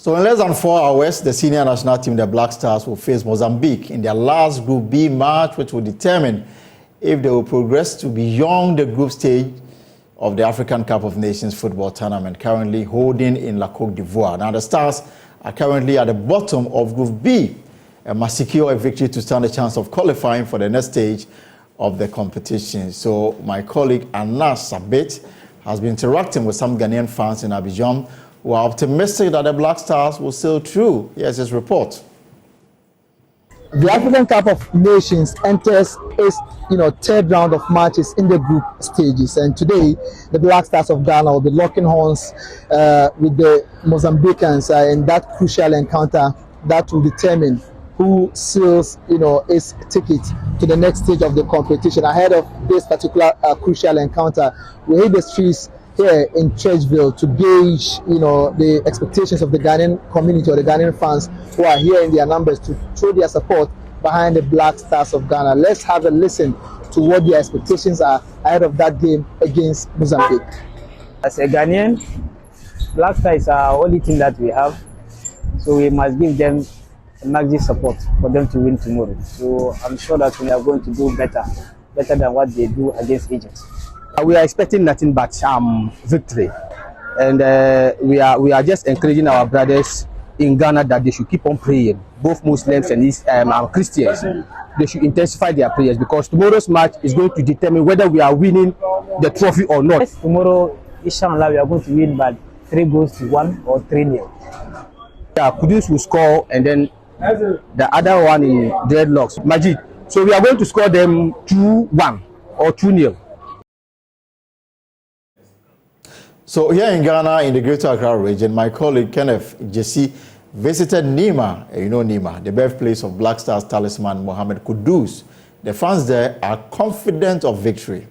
So in less than 4 hours, the senior national team, the Black Stars, will face Mozambique in their last Group B match, which will determine if they will progress to beyond the group stage of the African Cup of Nations football tournament currently holding in La Côte d'Ivoire. Now, the Stars are currently at the bottom of Group B and must secure a victory to stand a chance of qualifying for the next stage of the competition. So my colleague Anna Sabit has been interacting with some Ghanaian fans in Abidjan who are optimistic that the Black Stars will sail through. Here's his report. The African Cup of Nations enters its third round of matches in the group stages, and today the Black Stars of Ghana will be locking horns with the Mozambicans in that crucial encounter that will determine who seals its ticket to the next stage of the competition. Ahead of this particular crucial encounter, we hit the streets here in Churchville to gauge the expectations of the Ghanaian community or the Ghanaian fans who are here in their numbers to show their support behind the Black Stars of Ghana. Let's have a listen to what their expectations are ahead of that game against Mozambique. As a Ghanaian, Black Stars is our only team that we have, so we must give them maximum support for them to win tomorrow. So I'm sure that we are going to do better than what they do against Egypt. We are expecting nothing but victory, and we are just encouraging our brothers in Ghana that they should keep on praying. Both Muslims and Christians, they should intensify their prayers, because tomorrow's match is going to determine whether we are winning the trophy or not. Yes, tomorrow, inshallah, we are going to win by 3-1 or 3-0. Yeah, Kudus will score, and then the other one in Dreadlocks, Majid. So we are going to score them 2-1 or 2-0. So here in Ghana, in the Greater Accra region, my colleague Kenneth Jesse visited Nema, Nema, the birthplace of Black Stars talisman Mohamed Kudus. The fans there are confident of victory.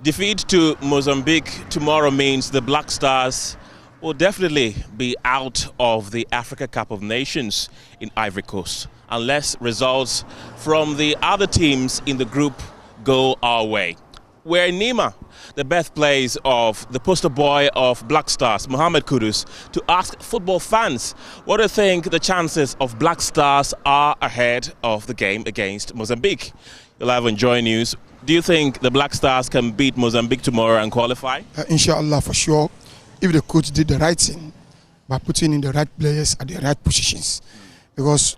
Defeat to Mozambique tomorrow means the Black Stars will definitely be out of the Africa Cup of Nations in Ivory Coast, unless results from the other teams in the group go our way. We're in Nema, the birthplace of the poster boy of Black Stars, Mohamed Kudus, to ask football fans what they think the chances of Black Stars are ahead of the game against Mozambique. You'll have Enjoy News. Do you think the Black Stars can beat Mozambique tomorrow and qualify? Inshallah, for sure, if the coach did the right thing by putting in the right players at the right positions. Because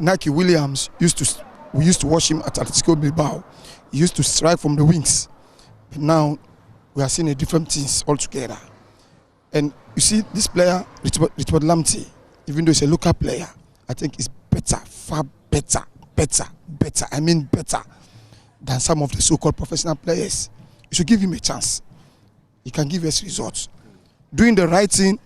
Nike Williams we used to watch him at Atletico Bilbao. He used to strike from the wings, but now we are seeing a different things altogether. And you see, this player, Richard Lamptey, even though he's a local player, I think is better, far better than some of the so-called professional players. You should give him a chance. He can give us results. Doing the right thing,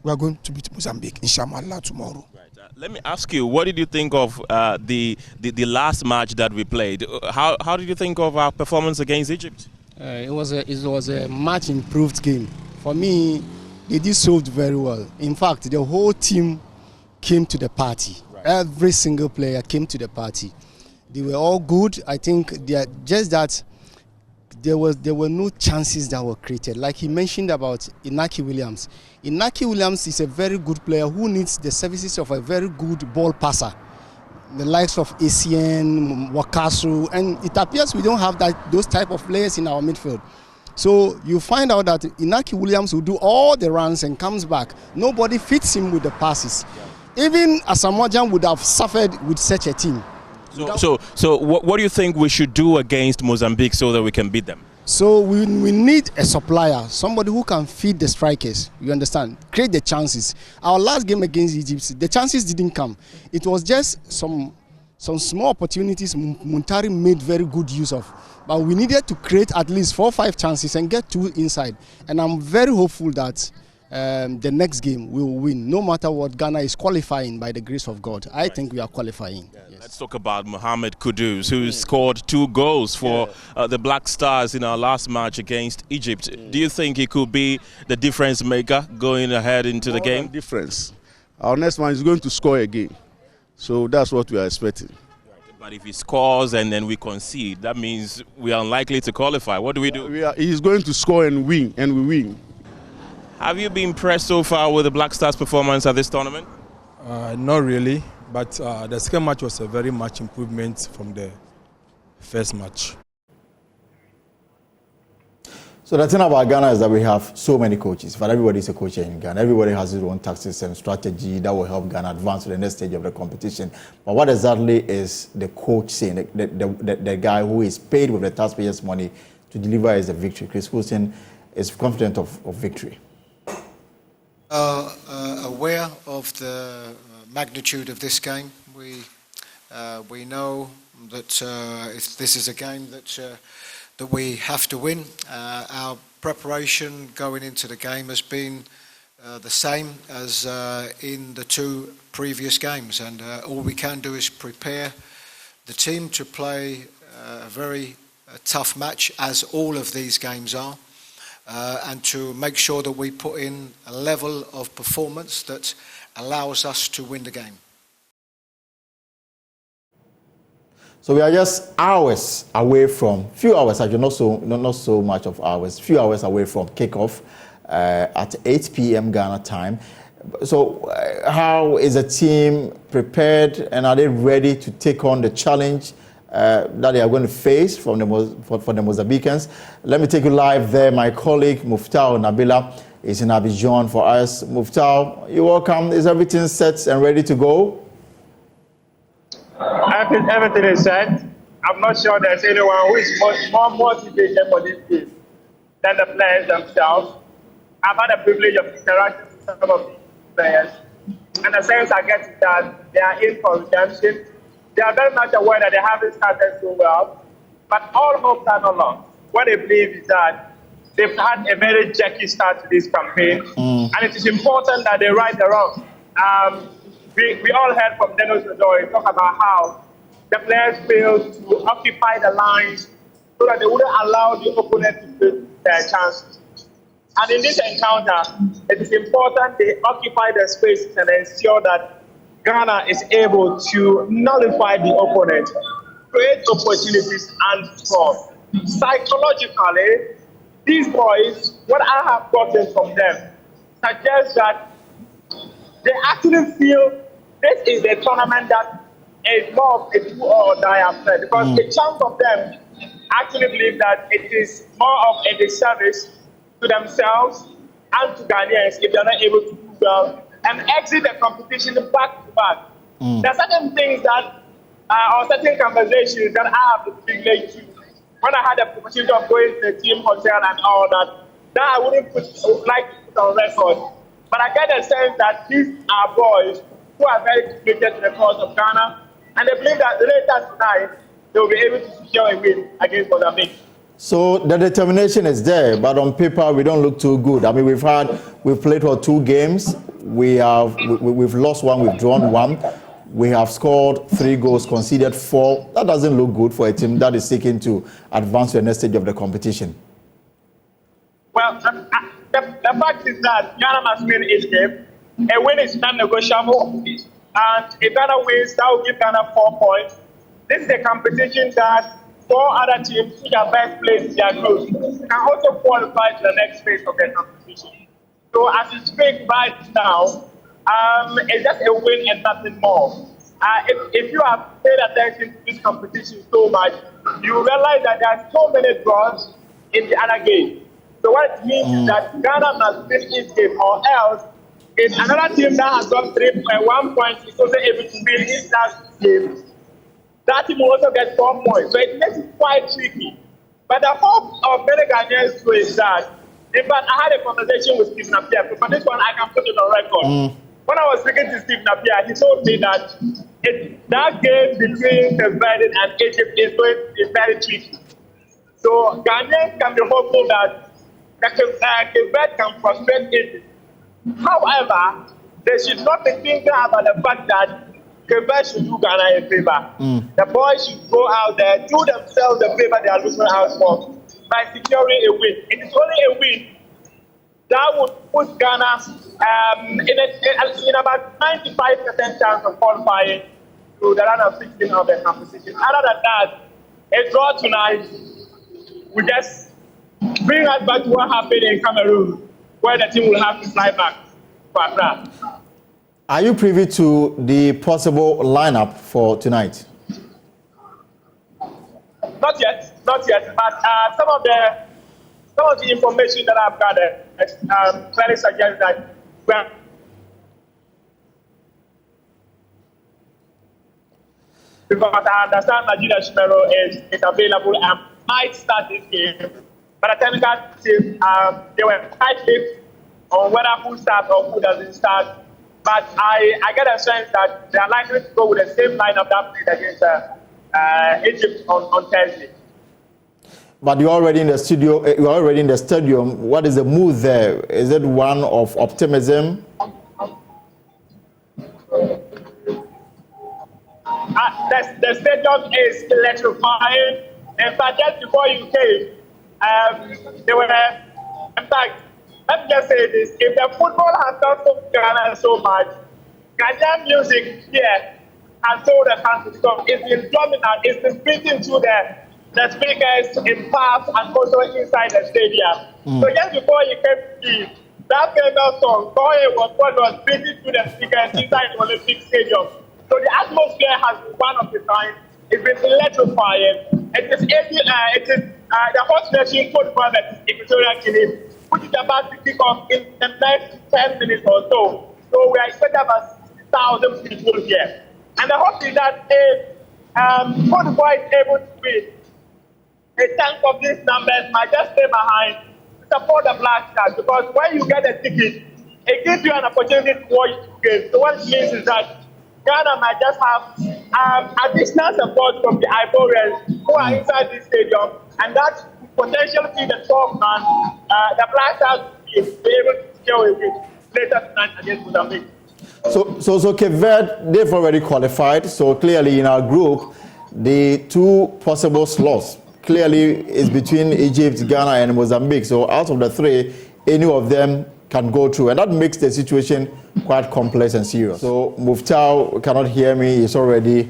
we are going to beat Mozambique, inshallah, tomorrow. Right. Let me ask you, what did you think of the last match that we played? How did you think of our performance against Egypt? It was a much improved game. For me, they did so very well. In fact, the whole team came to the party. Right. Every single player came to the party. They were all good. I think just that there were no chances that were created. Like he mentioned about Inaki Williams. Inaki Williams is a very good player who needs the services of a very good ball passer. The likes of ACN, Wakasu, and it appears we don't have those type of players in our midfield. So you find out that Inaki Williams will do all the runs and comes back. Nobody fits him with the passes. Yeah. Even Asamoah Gyan would have suffered with such a team. So what do you think we should do against Mozambique so that we can beat them? So we need a supplier, somebody who can feed the strikers, you understand, create the chances. Our last game against Egypt, the chances didn't come. It was just some small opportunities Muntari made very good use of. But we needed to create at least 4 or 5 chances and get 2 inside. And I'm very hopeful that the next game we will win, no matter what. Ghana is qualifying by the grace of God. I think we are qualifying. Yeah, yes. Let's talk about Mohamed Kudus, who scored 2 goals for the Black Stars in our last match against Egypt. Do you think he could be the difference maker going ahead into the game? Difference. Our next one is going to score again. So that's what we are expecting. But if he scores and then we concede, that means we are unlikely to qualify. What do we do? He's going to score and win, and we win. Have you been impressed so far with the Black Stars' performance at this tournament? Not really, but the second match was a very much improvement from the first match. So the thing about Ghana is that we have so many coaches, but everybody is a coach in Ghana. Everybody has his own tactics and strategy that will help Ghana advance to the next stage of the competition. But what exactly is the coach saying, the guy who is paid with the taxpayers' money to deliver is a victory? Chris Wilson is confident of victory. Aware of the magnitude of this game. We know that this is a game that we have to win. Our preparation going into the game has been the same as in the two previous games, and all we can do is prepare the team to play a very tough match, as all of these games are, and to make sure that we put in a level of performance that allows us to win the game. So we are just hours away from, few hours actually, not so much of hours, few hours away from kickoff at 8 p.m. Ghana time. So how is the team prepared, and are they ready to take on the challenge that they are going to face for the Mozambicans? Let me take you live there. My colleague Muftau Naila is in Abidjan for us. Muftau, you're welcome. Is everything set and ready to go? Everything is set. I'm not sure there's anyone who is more motivated for this game than the players themselves. I've had the privilege of interacting with some of these players, and the sense I get is that they are in for redemption. They are very much aware that they haven't started so well, but all hopes are not lost. What they believe is that they've had a very jerky start to this campaign, and it is important that they right the wrong. We all heard from Dennis Odoi talk about how the players failed to occupy the lines so that they wouldn't allow the opponent to take their chances. And in this encounter, it is important they occupy the spaces and ensure that Ghana is able to nullify the opponent, create opportunities, and score. Psychologically, these boys, what I have gotten from them, suggests that they actually feel this is a tournament that is more of a do or die affair, because a chunk of them actually believe that it is more of a disservice to themselves and to Ghanaians if they are not able to do well and exit the competition back to back. There are certain things that, or certain conversations that I have the privilege to. When I had the opportunity of going to the team hotel and all that I wouldn't like to put on record. But I get the sense that these are boys who are very committed to the cause of Ghana, and they believe that later tonight they will be able to secure a win against Mozambique. So the determination is there, but on paper we don't look too good. I mean, we've played for 2 games. We've lost 1, we've drawn 1. We have scored 3 goals, conceded 4. That doesn't look good for a team that is seeking to advance to the next stage of the competition. Well, the fact is that Ghana must win each game. A win is non-negotiable, and if Ghana wins, that will give Ghana 4 points. This is a competition that 4 other teams which are best placed in their groups can also qualify to the next phase of their competition. So as you speak right now, it's just a win and nothing more. If you have paid attention to this competition so much, you realize that there are so many draws in the other game. So what it means is that Ghana must win each game, or else if another team that has got 3.1 points is also able to win each last game, that team will also get 4 points. So it makes it quite tricky. But the hope of many Ghanaians too is that, in fact, I had a conversation with Steve Napier. For this one, I can put it on record. When I was speaking to Steve Napier, he told me that that game between Cape Verde and Egypt is going to be very tricky. So Ghanaians can be hopeful that Cape Verde can frustrate Egypt. However, they should not be thinking about the fact that Cape Verde should do Ghana a favor. The boys should go out there, do themselves the favor they are looking out for by securing a win. It is only a win that would put Ghana in about 95% chance of qualifying to the round of 16 of the competition. Other than that, a draw tonight will just bring us back to what happened in Cameroon where the team will have to fly back to Accra. Are you privy to the possible lineup for tonight? Not yet, but some of the information that I've gathered clearly suggests that because I understand Nigeria Shimero is available and might start this game. But the technical team, they were tight-lipped on whether who starts or who doesn't start. But I get a sense that they are likely to go with the same lineup that played against Egypt on Thursday. But you're already in the studio. You're already in the stadium. What is the mood there? Is it one of optimism? The stadium is electrifying. In fact, just before you came, they were. In fact, let me just say this: if the football has not sold Ghana so much, Ghanaian music here has sold the country because it's been dominant. It's been beaten to the speakers in pubs and also inside the stadium. So just before you came, that famous song, Koye was what was beaten to the speakers inside the Olympic Stadium. So the atmosphere has been one of the kind. It's been electrifying. It is the host nation football that is Equatorial Guinea, which is about to kick off in the next 10 minutes or so. So we are expecting about 60,000 people here. And the hope is that if Cote d'Ivoire is able to win, a chunk of these numbers might just stay behind to support the Black Stars, because when you get a ticket, it gives you an opportunity to watch the game. So what it means is that Ghana might just have additional support from the Ivorians who are inside this stadium, and that potentially be the top man the Black Stars will be able to scale with later tonight against Mozambique. So Cape Verde, they've already qualified. So clearly in our group, the two possible slots clearly is between Egypt, Ghana, and Mozambique. So out of the three, any of them can go through, and that makes the situation quite complex and serious. So Muftau cannot hear me. He's already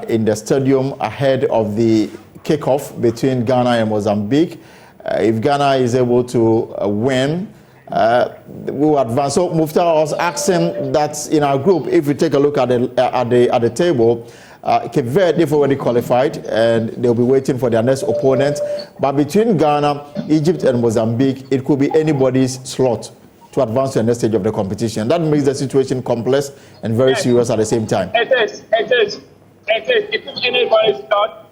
in the stadium ahead of the kickoff between Ghana and Mozambique. If Ghana is able to win, we will advance. So Muftau was asking that in our group, if we take a look at the table, Cape Verde, they've already qualified and they'll be waiting for their next opponent. But between Ghana, Egypt, and Mozambique, it could be anybody's slot to advance to the next stage of the competition. That makes the situation complex and very serious at the same time. It is anybody's slot.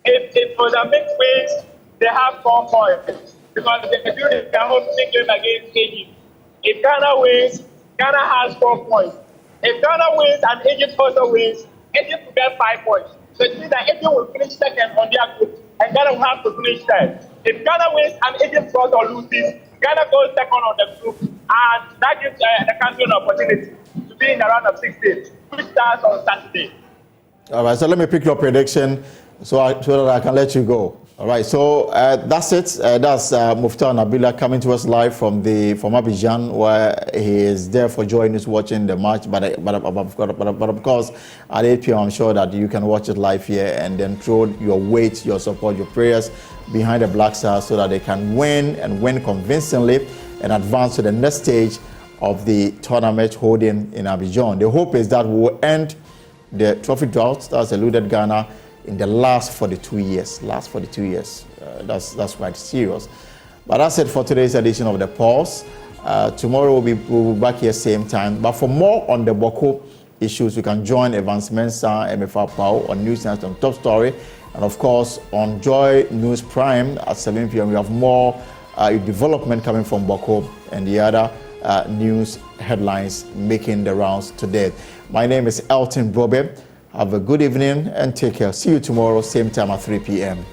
If Mozambique wins, they have 4 points because they're doing their home game against Egypt. If Ghana wins, Ghana has 4 points. If Ghana wins and Egypt also wins, Egypt will get 5 points. So it means that Egypt will finish second on their group and Ghana will have to finish third. If Ghana wins and Egypt draws or loses, Ghana goes second on the group, and that gives the country an opportunity to be in the round of 16, which starts on Saturday. All right, so let me pick your prediction so that I can let you go. All right, so that's it. That's Muftau Nabila coming to us live from Abidjan, where he is there for joining us watching the match. But of course, at 8 p.m., I'm sure that you can watch it live here and then throw your weight, your support, your prayers behind the Black Stars so that they can win and win convincingly and advance to the next stage of the tournament holding in Abidjan. The hope is that we'll end the trophy drought that's eluded Ghana in the last 42 years. That's quite serious. But that's it for today's edition of The Pulse. Tomorrow we'll be back here same time. But for more on the Boko issues, you can join Evans Mensah, MFA Pau on News Night on Top Story. And of course, on Joy News Prime at 7 p.m., we have more development coming from Boko and the other news headlines making the rounds today. My name is Elton Brobe. Have a good evening and take care. See you tomorrow, same time at 3 p.m.